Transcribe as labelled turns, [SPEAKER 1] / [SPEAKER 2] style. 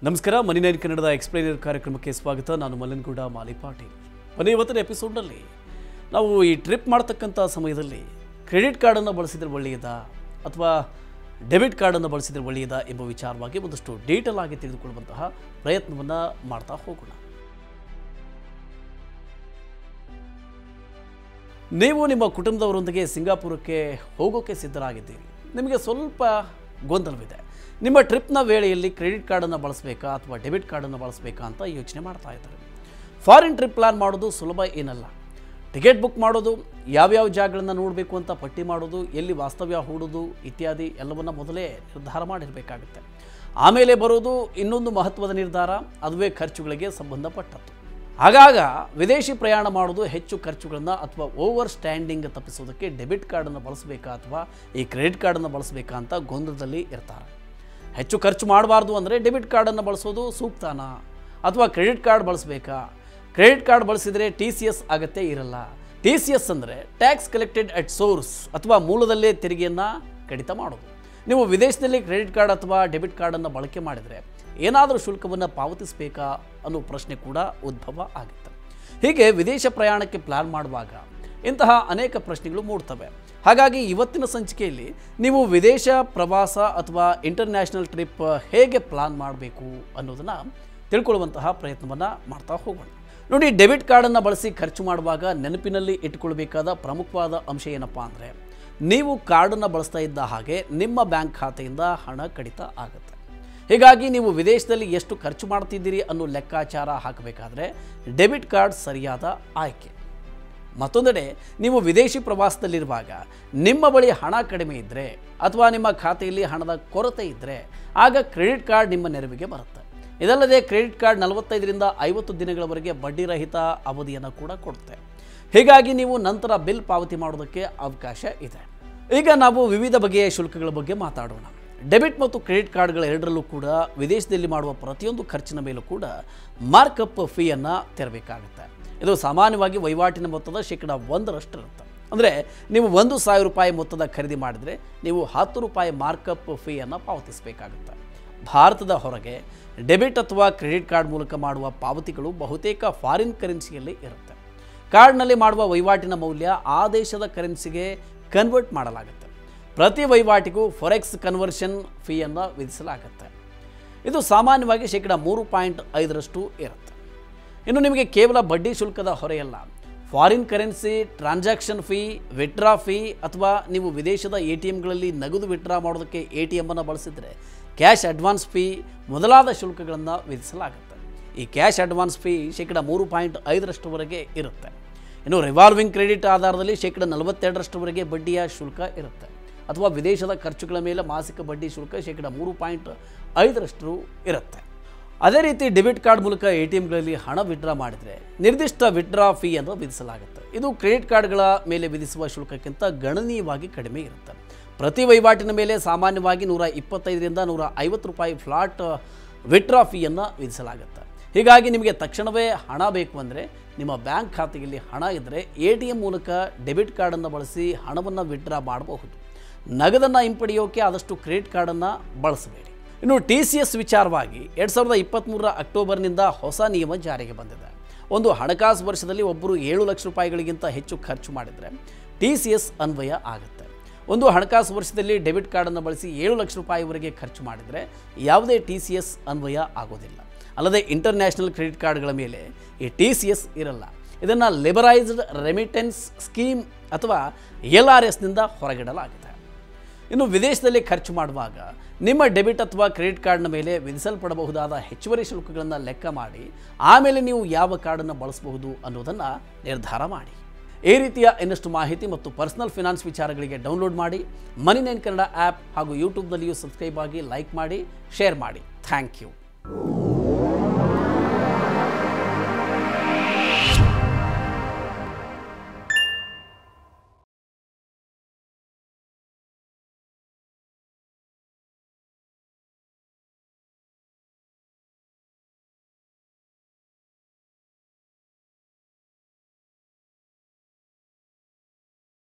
[SPEAKER 1] ನಮಸ್ಕಾರ ಮನಿ ನೈನ್ ಕನ್ನಡದ ಎಕ್ಸ್ಪ್ಲೈನರ್ ಕಾರ್ಯಕ್ರಮಕ್ಕೆ ಸ್ವಾಗತ. ನಾನು ಮಲ್ಲನಗೌಡ ಮಾಲಿಪಾಟೀಲ್. ಮನೆ ಇವತ್ತಿನ ಎಪಿಸೋಡ್ನಲ್ಲಿ ನಾವು ಈ ಟ್ರಿಪ್ ಮಾಡ್ತಕ್ಕಂಥ ಸಮಯದಲ್ಲಿ ಕ್ರೆಡಿಟ್ ಕಾರ್ಡನ್ನು ಬಳಸಿದರೆ ಒಳ್ಳೆಯದಾ ಅಥವಾ ಡೆಬಿಟ್ ಕಾರ್ಡನ್ನು ಬಳಸಿದರೆ ಒಳ್ಳೆಯದಾ ಎಂಬ ವಿಚಾರವಾಗಿ ಒಂದಷ್ಟು ಡೀಟೇಲ್ ಆಗಿ ತಿಳಿದುಕೊಳ್ಳುವಂತಹ ಪ್ರಯತ್ನವನ್ನು ಮಾಡ್ತಾ ಹೋಗೋಣ. ನೀವು ನಿಮ್ಮ ಕುಟುಂಬದವರೊಂದಿಗೆ ಸಿಂಗಾಪುರಕ್ಕೆ ಹೋಗೋಕ್ಕೆ ಸಿದ್ಧರಾಗಿದ್ದೀರಿ. ನಿಮಗೆ ಸ್ವಲ್ಪ ಗೊಂದಲವಿದೆ. ನಿಮ್ಮ ಟ್ರಿಪ್ನ ವೇಳೆಯಲ್ಲಿ ಕ್ರೆಡಿಟ್ ಕಾರ್ಡನ್ನು ಬಳಸಬೇಕಾ ಅಥವಾ ಡೆಬಿಟ್ ಕಾರ್ಡನ್ನು ಬಳಸಬೇಕಾ ಅಂತ ಯೋಚನೆ ಮಾಡ್ತಾ ಇದ್ದಾರೆ. ಫಾರಿನ್ ಟ್ರಿಪ್ ಪ್ಲಾನ್ ಮಾಡೋದು ಸುಲಭ ಏನಲ್ಲ. ಟಿಕೆಟ್ ಬುಕ್ ಮಾಡೋದು, ಯಾವ್ಯಾವ ಜಾಗಗಳನ್ನು ನೋಡಬೇಕು ಅಂತ ಪಟ್ಟಿ ಮಾಡೋದು, ಎಲ್ಲಿ ವಾಸ್ತವ್ಯ ಹೂಡೋದು ಇತ್ಯಾದಿ ಎಲ್ಲವನ್ನು ಮೊದಲೇ ನಿರ್ಧಾರ ಮಾಡಿರಬೇಕಾಗುತ್ತೆ. ಆಮೇಲೆ ಬರೋದು ಇನ್ನೊಂದು ಮಹತ್ವದ ನಿರ್ಧಾರ, ಅದುವೇ ಖರ್ಚುಗಳಿಗೆ ಸಂಬಂಧಪಟ್ಟದ್ದು. ಆಗಾಗ ವಿದೇಶಿ ಪ್ರಯಾಣ ಮಾಡೋದು ಹೆಚ್ಚು ಖರ್ಚುಗಳನ್ನು ಅಥವಾ ಓವರ್ ಸ್ಟ್ಯಾಂಡಿಂಗ್ ತಪ್ಪಿಸೋದಕ್ಕೆ ಡೆಬಿಟ್ ಕಾರ್ಡನ್ನು ಬಳಸಬೇಕಾ ಅಥವಾ ಈ ಕ್ರೆಡಿಟ್ ಕಾರ್ಡನ್ನು ಬಳಸಬೇಕಾ ಅಂತ ಗೊಂದಲದಲ್ಲಿ ಇರ್ತಾರೆ. ಹೆಚ್ಚು ಖರ್ಚು ಮಾಡಬಾರ್ದು ಅಂದರೆ ಡೆಬಿಟ್ ಕಾರ್ಡನ್ನು ಬಳಸೋದು ಸೂಕ್ತನಾ ಅಥವಾ ಕ್ರೆಡಿಟ್ ಕಾರ್ಡ್ ಬಳಸಬೇಕಾ? ಕ್ರೆಡಿಟ್ ಕಾರ್ಡ್ ಬಳಸಿದರೆ TCS ಅಗತ್ಯ ಇರಲ್ಲ. TCS ಅಂದರೆ ಟ್ಯಾಕ್ಸ್ ಕಲೆಕ್ಟೆಡ್ ಅಟ್ ಸೋರ್ಸ್ ಅಥವಾ ಮೂಲದಲ್ಲೇ ತೆರಿಗೆಯನ್ನು ಕಡಿತ ಮಾಡೋದು. ನೀವು ವಿದೇಶದಲ್ಲಿ ಕ್ರೆಡಿಟ್ ಕಾರ್ಡ್ ಅಥವಾ ಡೆಬಿಟ್ ಕಾರ್ಡನ್ನು ಬಳಕೆ ಮಾಡಿದರೆ ಏನಾದರೂ ಶುಲ್ಕವನ್ನು ಪಾವತಿಸಬೇಕಾ ಅನ್ನೋ ಪ್ರಶ್ನೆ ಕೂಡ ಉದ್ಭವ ಆಗುತ್ತೆ. ಹೀಗೆ ವಿದೇಶ ಪ್ರಯಾಣಕ್ಕೆ ಪ್ಲಾನ್ ಮಾಡುವಾಗ ಇಂತಹ ಅನೇಕ ಪ್ರಶ್ನೆಗಳು ಮೂಡ್ತವೆ. ಹಾಗಾಗಿ ಇವತ್ತಿನ ಸಂಚಿಕೆಯಲ್ಲಿ ನೀವು ವಿದೇಶ ಪ್ರವಾಸ ಅಥವಾ ಇಂಟರ್ನ್ಯಾಷನಲ್ ಟ್ರಿಪ್ ಹೇಗೆ ಪ್ಲಾನ್ ಮಾಡಬೇಕು ಅನ್ನೋದನ್ನು ತಿಳ್ಕೊಳ್ಳುವಂತಹ ಪ್ರಯತ್ನವನ್ನು ಮಾಡ್ತಾ ಹೋಗೋಣ. ನೋಡಿ, ಡೆಬಿಟ್ ಕಾರ್ಡನ್ನು ಬಳಸಿ ಖರ್ಚು ಮಾಡುವಾಗ ನೆನಪಿನಲ್ಲಿ ಇಟ್ಟುಕೊಳ್ಬೇಕಾದ ಪ್ರಮುಖವಾದ ಅಂಶ ಏನಪ್ಪ ಅಂದರೆ, ನೀವು ಕಾರ್ಡನ್ನು ಬಳಸ್ತಾ ಇದ್ದ ಹಾಗೆ ನಿಮ್ಮ ಬ್ಯಾಂಕ್ ಖಾತೆಯಿಂದ ಹಣ ಕಡಿತ ಆಗುತ್ತೆ. ಹೀಗಾಗಿ ನೀವು ವಿದೇಶದಲ್ಲಿ ಎಷ್ಟು ಖರ್ಚು ಮಾಡ್ತಿದ್ದೀರಿ ಅನ್ನೋ ಲೆಕ್ಕಾಚಾರ ಹಾಕಬೇಕಾದ್ರೆ ಡೆಬಿಟ್ ಕಾರ್ಡ್ ಸರಿಯಾದ ಆಯ್ಕೆ. ಮತ್ತೊಂದೆಡೆ ನೀವು ವಿದೇಶಿ ಪ್ರವಾಸದಲ್ಲಿರುವಾಗ ನಿಮ್ಮ ಬಳಿ ಹಣ ಕಡಿಮೆ ಇದ್ದರೆ ಅಥವಾ ನಿಮ್ಮ ಖಾತೆಯಲ್ಲಿ ಹಣದ ಕೊರತೆ ಇದ್ದರೆ ಆಗ ಕ್ರೆಡಿಟ್ ಕಾರ್ಡ್ ನಿಮ್ಮ ನೆರವಿಗೆ ಬರುತ್ತೆ. ಇದಲ್ಲದೆ ಕ್ರೆಡಿಟ್ ಕಾರ್ಡ್ 45ರಿಂದ 50 ದಿನಗಳವರೆಗೆ ಬಡ್ಡಿರಹಿತ ಅವಧಿಯನ್ನು ಕೂಡ ಕೊಡುತ್ತೆ. ಹೀಗಾಗಿ ನೀವು ನಂತರ ಬಿಲ್ ಪಾವತಿ ಮಾಡೋದಕ್ಕೆ ಅವಕಾಶ ಇದೆ. ಈಗ ನಾವು ವಿವಿಧ ಬಗೆಯ ಶುಲ್ಕಗಳ ಬಗ್ಗೆ ಮಾತಾಡೋಣ. ಡೆಬಿಟ್ ಮತ್ತು ಕ್ರೆಡಿಟ್ ಕಾರ್ಡ್ಗಳ ಎರಡರಲ್ಲೂ ಕೂಡ ವಿದೇಶದಲ್ಲಿ ಮಾಡುವ ಪ್ರತಿಯೊಂದು ಖರ್ಚಿನ ಮೇಲೂ ಕೂಡ ಮಾರ್ಕಪ್ ಫೀಯನ್ನು ತೆರಬೇಕಾಗುತ್ತೆ. ಇದು ಸಾಮಾನ್ಯವಾಗಿ ವಹಿವಾಟಿನ ಮೊತ್ತದ %1 ಇರುತ್ತೆ. ಅಂದರೆ ನೀವು ₹1,000 ಮೊತ್ತದ ಖರೀದಿ ಮಾಡಿದರೆ ನೀವು ₹10 ಮಾರ್ಕಪ್ ಫೀಯನ್ನು ಪಾವತಿಸಬೇಕಾಗುತ್ತೆ. ಭಾರತದ ಹೊರಗೆ ಡೆಬಿಟ್ ಅಥವಾ ಕ್ರೆಡಿಟ್ ಕಾರ್ಡ್ ಮೂಲಕ ಮಾಡುವ ಪಾವತಿಗಳು ಬಹುತೇಕ ಫಾರಿನ್ ಕರೆನ್ಸಿಯಲ್ಲಿ ಇರುತ್ತೆ. ಕಾರ್ಡ್ನಲ್ಲಿ ಮಾಡುವ ವಹಿವಾಟಿನ ಮೌಲ್ಯ ಆ ದೇಶದ ಕರೆನ್ಸಿಗೆ ಕನ್ವರ್ಟ್ ಮಾಡಲಾಗುತ್ತೆ. ಪ್ರತಿ ವಹಿವಾಟಿಗೂ ಫಾರೆಕ್ಸ್ ಕನ್ವರ್ಷನ್ ಫೀಯನ್ನು ವಿಧಿಸಲಾಗುತ್ತೆ. ಇದು ಸಾಮಾನ್ಯವಾಗಿ %3.5 ಇರುತ್ತೆ. ಇನ್ನು ನಿಮಗೆ ಕೇವಲ ಬಡ್ಡಿ ಶುಲ್ಕದ ಹೊರೆಯಲ್ಲ, foreign currency transaction fee, withdraw fee ಅಥವಾ ನೀವು ವಿದೇಶದ ATMಗಳಲ್ಲಿ ನಗದು ವಿತ್ಡ್ರಾ ಮಾಡೋದಕ್ಕೆ ATM ಅನ್ನು ಬಳಸಿದರೆ ಕ್ಯಾಶ್ ಅಡ್ವಾನ್ಸ್ ಫೀ ಮೊದಲಾದ ಶುಲ್ಕಗಳನ್ನು ವಿಧಿಸಲಾಗುತ್ತೆ. ಈ ಕ್ಯಾಶ್ ಅಡ್ವಾನ್ಸ್ ಫೀ %3.5 ಇರುತ್ತೆ. ಇನ್ನು ರಿವಾಲ್ವಿಂಗ್ ಕ್ರೆಡಿಟ್ ಆಧಾರದಲ್ಲಿ %42 ಬಡ್ಡಿಯ ಶುಲ್ಕ ಇರುತ್ತೆ. ಅಥವಾ ವಿದೇಶದ ಖರ್ಚುಗಳ ಮೇಲೆ ಮಾಸಿಕ ಬಡ್ಡಿ ಶುಲ್ಕ %3.5 ಇರುತ್ತೆ. ಅದೇ ರೀತಿ ಡೆಬಿಟ್ ಕಾರ್ಡ್ ಮೂಲಕ ATMಗಳಲ್ಲಿ ಹಣ ವಿತ್ಡ್ರಾ ಮಾಡಿದರೆ ನಿರ್ದಿಷ್ಟ ವಿತ್ಡ್ರಾ ಫೀಯನ್ನು ವಿಧಿಸಲಾಗುತ್ತೆ. ಇದು ಕ್ರೆಡಿಟ್ ಕಾರ್ಡ್ಗಳ ಮೇಲೆ ವಿಧಿಸುವ ಶುಲ್ಕಕ್ಕಿಂತ ಗಣನೀಯವಾಗಿ ಕಡಿಮೆ ಇರುತ್ತೆ. ಪ್ರತಿ ವಹಿವಾಟಿನ ಮೇಲೆ ಸಾಮಾನ್ಯವಾಗಿ $125ರಿಂದ $150 ಫ್ಲಾಟ್ ವಿತ್ಡ್ರಾ ಫೀಯನ್ನು ವಿಧಿಸಲಾಗುತ್ತೆ. ಹೀಗಾಗಿ ನಿಮಗೆ ತಕ್ಷಣವೇ ಹಣ ಬೇಕು ಅಂದರೆ ನಿಮ್ಮ ಬ್ಯಾಂಕ್ ಖಾತೆಯಲ್ಲಿ ಹಣ ಇದ್ದರೆ ATM ಮೂಲಕ ಡೆಬಿಟ್ ಕಾರ್ಡನ್ನು ಬಳಸಿ ಹಣವನ್ನು ವಿತ್ಡ್ರಾ ಮಾಡಬಹುದು. ನಗದನ್ನು ಹಿಂಪಡೆಯೋಕೆ ಆದಷ್ಟು ಕ್ರೆಡಿಟ್ ಕಾರ್ಡನ್ನು ಬಳಸಬೇಡಿ. ಇನ್ನು TCS ವಿಚಾರವಾಗಿ 2023 ಅಕ್ಟೋಬರ್ನಿಂದ ಹೊಸ ನಿಯಮ ಜಾರಿಗೆ ಬಂದಿದೆ. ಒಂದು ಹಣಕಾಸು ವರ್ಷದಲ್ಲಿ ಒಬ್ಬರು $7 ಲಕ್ಷ ಹೆಚ್ಚು ಖರ್ಚು ಮಾಡಿದರೆ TCS ಅನ್ವಯ ಆಗುತ್ತೆ. ಒಂದು ಹಣಕಾಸು ವರ್ಷದಲ್ಲಿ ಡೆಬಿಟ್ ಕಾರ್ಡನ್ನು ಬಳಸಿ $7 ಲಕ್ಷವರೆಗೆ ಖರ್ಚು ಮಾಡಿದರೆ ಯಾವುದೇ TCS ಅನ್ವಯ ಆಗೋದಿಲ್ಲ. ಅಲ್ಲದೆ ಇಂಟರ್ನ್ಯಾಷನಲ್ ಕ್ರೆಡಿಟ್ ಕಾರ್ಡ್ಗಳ ಮೇಲೆ ಈ TCS ಇರಲ್ಲ. ಇದನ್ನು ಲಿಬರೈಸ್ಡ್ ರೆಮಿಟೆನ್ಸ್ ಸ್ಕೀಮ್ ಅಥವಾ LRSನಿಂದ ಹೊರಗಿಡಲಾಗಿದೆ. ಇನ್ನು ವಿದೇಶದಲ್ಲಿ ಖರ್ಚು ಮಾಡುವಾಗ ನಿಮ್ಮ ಡೆಬಿಟ್ ಅಥವಾ ಕ್ರೆಡಿಟ್ ಕಾರ್ಡ್ನ ಮೇಲೆ ವಿಧಿಸಲ್ಪಡಬಹುದಾದ ಹೆಚ್ಚುವರಿ ಶುಲ್ಕಗಳನ್ನು ಲೆಕ್ಕ ಮಾಡಿ ಆಮೇಲೆ ನೀವು ಯಾವ ಕಾರ್ಡನ್ನು ಬಳಸಬಹುದು ಅನ್ನೋದನ್ನು ನಿರ್ಧಾರ ಮಾಡಿ. ಈ ರೀತಿಯ ಇನ್ನಷ್ಟು ಮಾಹಿತಿ ಮತ್ತು ಪರ್ಸನಲ್ ಫಿನಾನ್ಸ್ ವಿಚಾರಗಳಿಗೆ ಡೌನ್ಲೋಡ್ ಮಾಡಿ ಮನಿ ನೈನ್ ಕನ್ನಡ ಆ್ಯಪ್ ಹಾಗೂ ಯೂಟ್ಯೂಬ್ನಲ್ಲಿಯೂ ಸಬ್ಸ್ಕ್ರೈಬ್ ಆಗಿ, ಲೈಕ್ ಮಾಡಿ, ಶೇರ್ ಮಾಡಿ. Thank you.